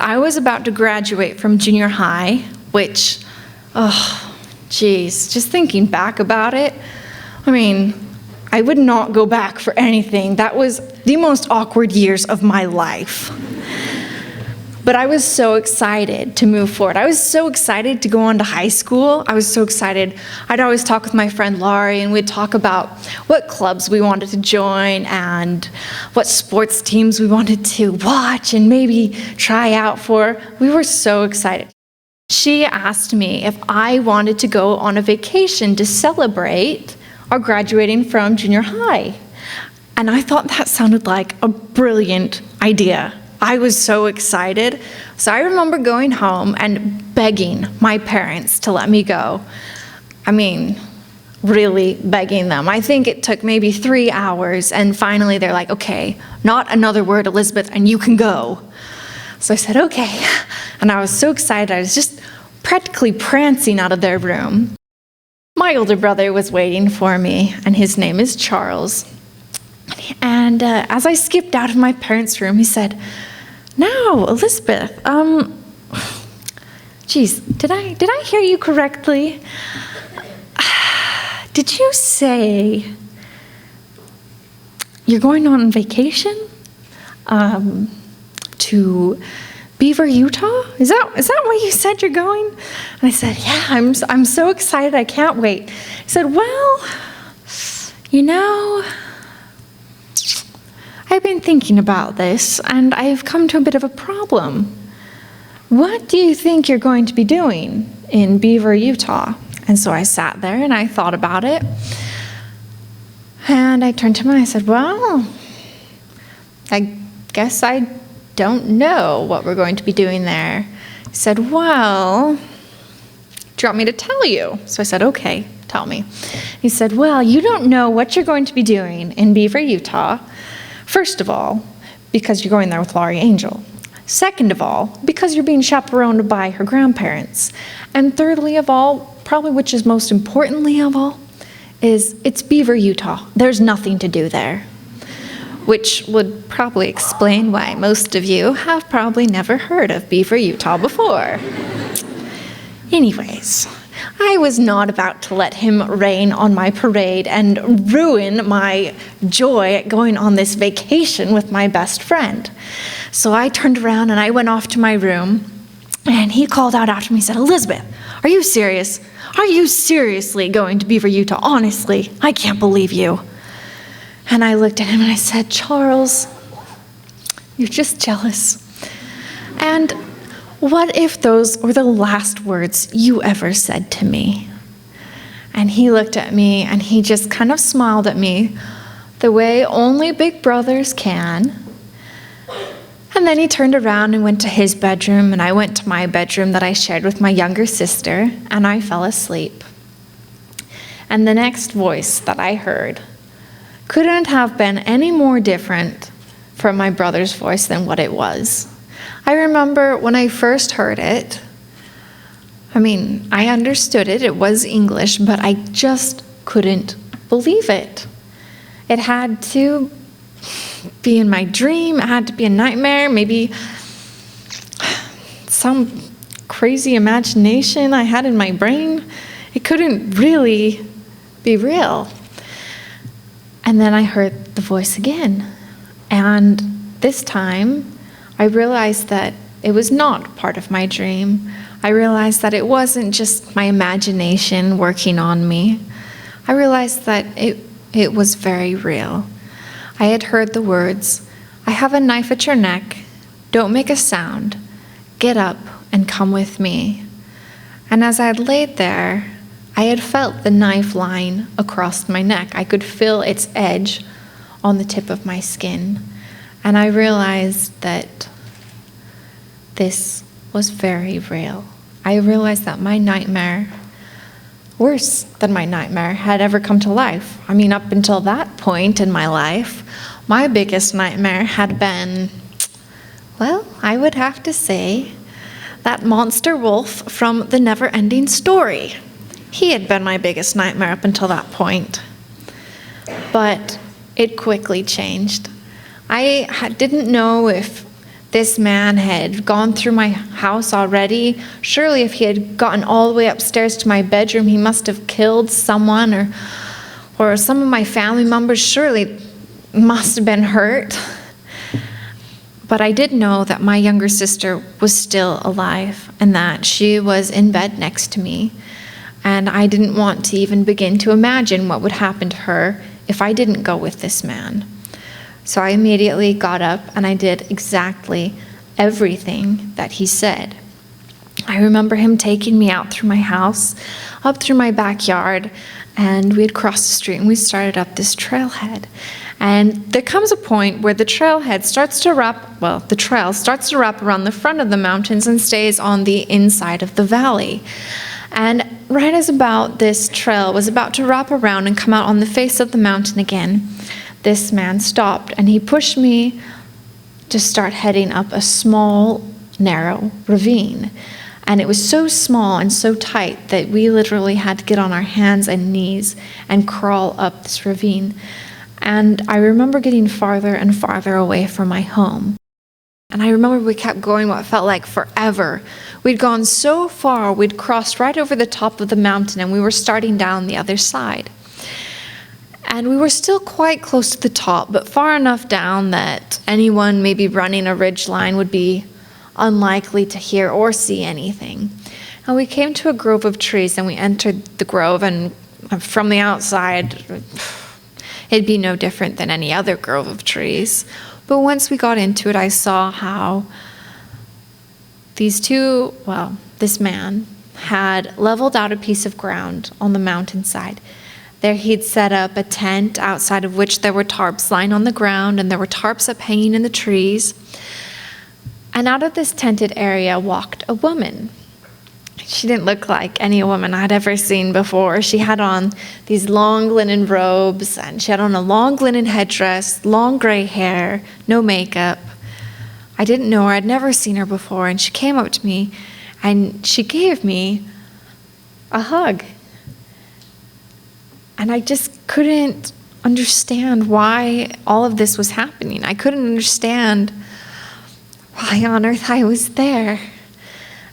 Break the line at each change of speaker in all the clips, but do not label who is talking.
I was about to graduate from junior high, which, oh, geez, just thinking back about it, I mean, I would not go back for anything. That was the most awkward years of my life. But I was so excited to move forward. I was so excited to go on to high school. I was so excited. I'd always talk with my friend Laurie, and we'd talk about what clubs we wanted to join and what sports teams we wanted to watch and maybe try out for. We were so excited. She asked me if I wanted to go on a vacation to celebrate our graduating from junior high. And I thought that sounded like a brilliant idea. I was so excited. So I remember going home and begging my parents to let me go. I mean, really begging them. I think it took maybe 3 hours, and finally they're like, okay, not another word, Elizabeth, and you can go. So I said, okay. And I was so excited, I was just practically prancing out of their room. My older brother was waiting for me, and his name is Charles. And as I skipped out of my parents' room, he said, "Now, Elizabeth, geez, did I hear you correctly? Did you say you're going on vacation to Beaver, Utah? Is that where you said you're going?" And I said, "Yeah, I'm so excited, I can't wait." He said, "Well, you know, I've been thinking about this, and I've come to a bit of a problem. What do you think you're going to be doing in Beaver, Utah?" And so I sat there and I thought about it. And I turned to him and I said, "Well, I guess I don't know what we're going to be doing there." He said, "Well, do you want me to tell you?" So I said, "Okay, tell me." He said, "Well, you don't know what you're going to be doing in Beaver, Utah. First of all, because you're going there with Laurie Angel. Second of all, because you're being chaperoned by her grandparents. And thirdly of all, probably which is most importantly of all, is it's Beaver, Utah. There's nothing to do there." Which would probably explain why most of you have probably never heard of Beaver, Utah before. Anyways, I was not about to let him rain on my parade and ruin my joy at going on this vacation with my best friend. So I turned around and I went off to my room, and he called out after me, he said, "Elizabeth, are you serious? Are you seriously going to Beaver, Utah? Honestly, I can't believe you." And I looked at him and I said, "Charles, you're just jealous. And what if those were the last words you ever said to me?" And he looked at me and he just kind of smiled at me the way only big brothers can. And then he turned around and went to his bedroom, and I went to my bedroom that I shared with my younger sister, and I fell asleep. And the next voice that I heard couldn't have been any more different from my brother's voice than what it was. I remember when I first heard it, I mean, I understood it, it was English, but I just couldn't believe it. It had to be in my dream, it had to be a nightmare, maybe some crazy imagination I had in my brain. It couldn't really be real. And then I heard the voice again. And this time, I realized that it was not part of my dream. I realized that it wasn't just my imagination working on me. I realized that it was very real. I had heard the words, "I have a knife at your neck. Don't make a sound. Get up and come with me." And as I had laid there, I had felt the knife line across my neck. I could feel its edge on the tip of my skin. And I realized that this was very real. I realized that my nightmare, worse than my nightmare, had ever come to life. I mean, up until that point in my life, my biggest nightmare had been, well, I would have to say, that monster wolf from The Never-Ending Story. He had been my biggest nightmare up until that point. But it quickly changed. I didn't know if this man had gone through my house already. Surely if he had gotten all the way upstairs to my bedroom, he must have killed someone or some of my family members surely must have been hurt. But I did know that my younger sister was still alive and that she was in bed next to me. And I didn't want to even begin to imagine what would happen to her if I didn't go with this man. So I immediately got up and I did exactly everything that he said. I remember him taking me out through my house, up through my backyard, and we had crossed the street and we started up this trailhead. And there comes a point where the trail starts to wrap around the front of the mountains and stays on the inside of the valley. And right as about this trail was about to wrap around and come out on the face of the mountain again, this man stopped and he pushed me to start heading up a small, narrow ravine. And it was so small and so tight that we literally had to get on our hands and knees and crawl up this ravine. And I remember getting farther and farther away from my home. And I remember we kept going what felt like forever. We'd gone so far, we'd crossed right over the top of the mountain and we were starting down the other side. And we were still quite close to the top, but far enough down that anyone maybe running a ridge line would be unlikely to hear or see anything. And we came to a grove of trees and we entered the grove, and from the outside, it'd be no different than any other grove of trees. But once we got into it, I saw how this man had leveled out a piece of ground on the mountainside. There he'd set up a tent outside of which there were tarps lying on the ground, and there were tarps up hanging in the trees. And out of this tented area walked a woman. She didn't look like any woman I'd ever seen before. She had on these long linen robes, and she had on a long linen headdress, long gray hair, no makeup. I didn't know her. I'd never seen her before. And she came up to me, and she gave me a hug. And I just couldn't understand why all of this was happening. I couldn't understand why on earth I was there.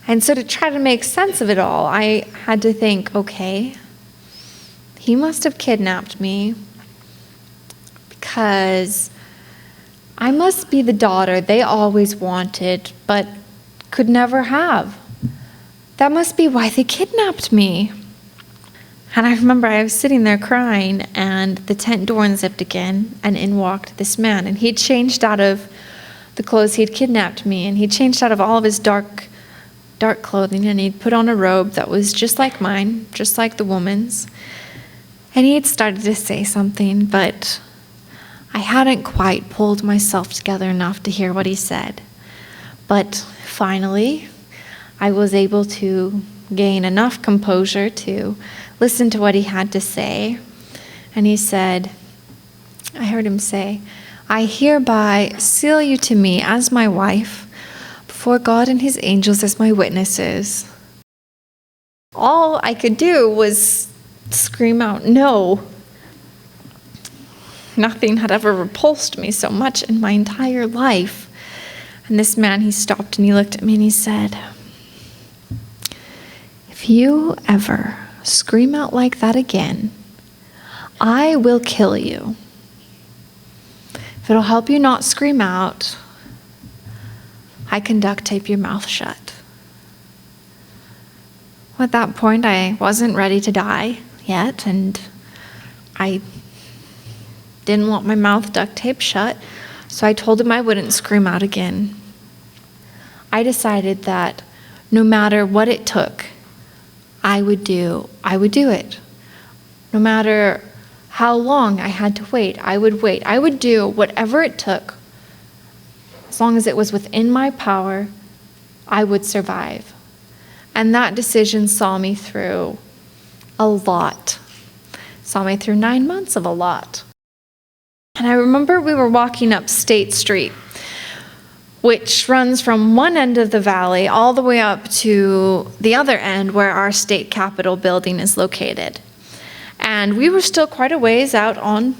And so to try to make sense of it all, I had to think, okay, he must have kidnapped me because I must be the daughter they always wanted but could never have. That must be why they kidnapped me. And I remember I was sitting there crying, and the tent door unzipped again, and in walked this man. And he'd changed out of the clothes he'd kidnapped me, and he'd changed out of all of his dark clothing, and he'd put on a robe that was just like mine, just like the woman's. And he had started to say something, but I hadn't quite pulled myself together enough to hear what he said. But finally, I was able to gain enough composure to listen to what he had to say. And he said, I heard him say, I hereby seal you to me as my wife, before God and his angels as my witnesses. All I could do was scream out, no. Nothing had ever repulsed me so much in my entire life. And this man, he stopped and he looked at me and he said, if you ever scream out like that again, I will kill you. If it'll help you not scream out, I can duct tape your mouth shut. Well, at that point, I wasn't ready to die yet, and I didn't want my mouth duct taped shut, so I told him I wouldn't scream out again. I decided that no matter what it took, I would do it. No matter how long I had to wait, I would wait. I would do whatever it took. As long as it was within my power, I would survive. And that decision saw me through a lot. Saw me through 9 months of a lot. And I remember we were walking up State Street, which runs from one end of the valley all the way up to the other end where our state capitol building is located. And we were still quite a ways out on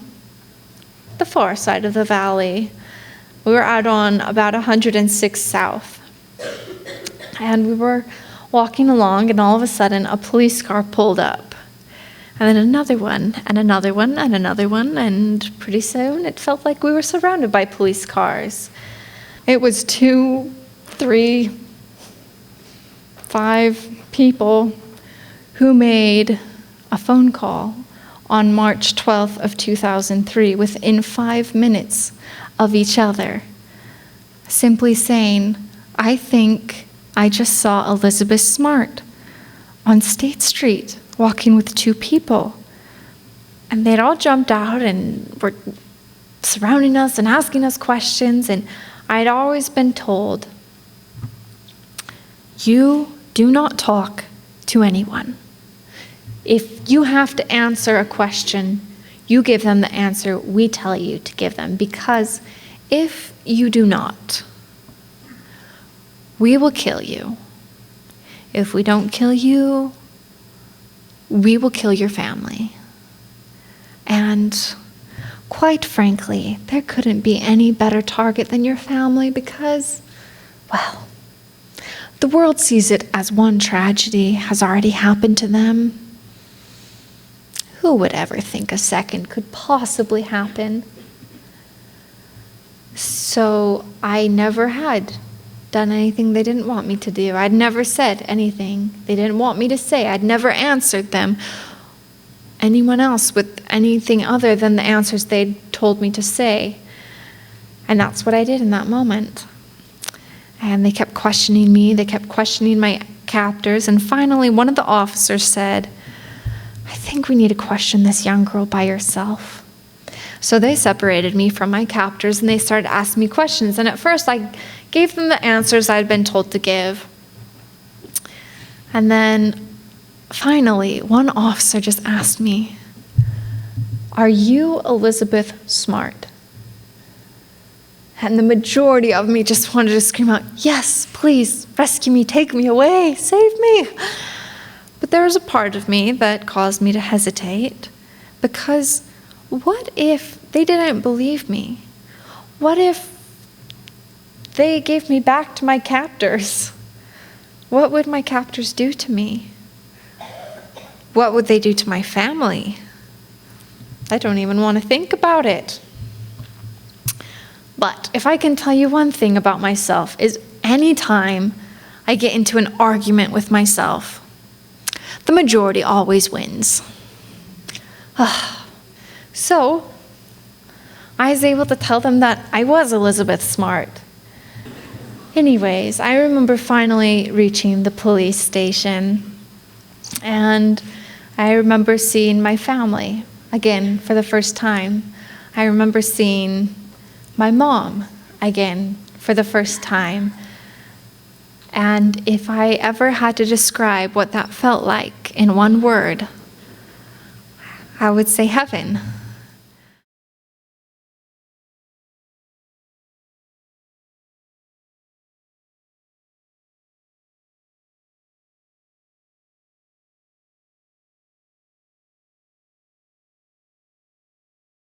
the far side of the valley. We were out on about 106 South. And we were walking along, and all of a sudden, a police car pulled up. And then another one, and another one, and another one, and pretty soon it felt like we were surrounded by police cars. It was 2, 3, 5 people who made a phone call on March 12th of 2003 within 5 minutes of each other, simply saying, I think I just saw Elizabeth Smart on State Street walking with 2 people. And they'd all jumped out and were surrounding us and asking us questions, and I'd always been told, you do not talk to anyone. If you have to answer a question, you give them the answer we tell you to give them, because if you do not, we will kill you. If we don't kill you, we will kill your family. And quite frankly, there couldn't be any better target than your family because, well, the world sees it as one tragedy has already happened to them. Who would ever think a second could possibly happen? So I never had done anything they didn't want me to do. I'd never said anything they didn't want me to say. I'd never answered them, anyone else, with anything other than the answers they'd told me to say. And that's what I did in that moment. And they kept questioning me. They kept questioning my captors. And finally, one of the officers said, I think we need to question this young girl by herself. So they separated me from my captors and they started asking me questions. And at first I gave them the answers I'd been told to give. And then finally, one officer just asked me, are you Elizabeth Smart? And the majority of me just wanted to scream out, yes, please, rescue me, take me away, save me. But there was a part of me that caused me to hesitate, because what if they didn't believe me? What if they gave me back to my captors? What would my captors do to me? What would they do to my family? I don't even want to think about it. But if I can tell you one thing about myself, is anytime I get into an argument with myself, the majority always wins. So I was able to tell them that I was Elizabeth Smart. Anyways, I remember finally reaching the police station, and I remember seeing my family again for the first time. I remember seeing my mom again for the first time. And if I ever had to describe what that felt like in one word, I would say heaven.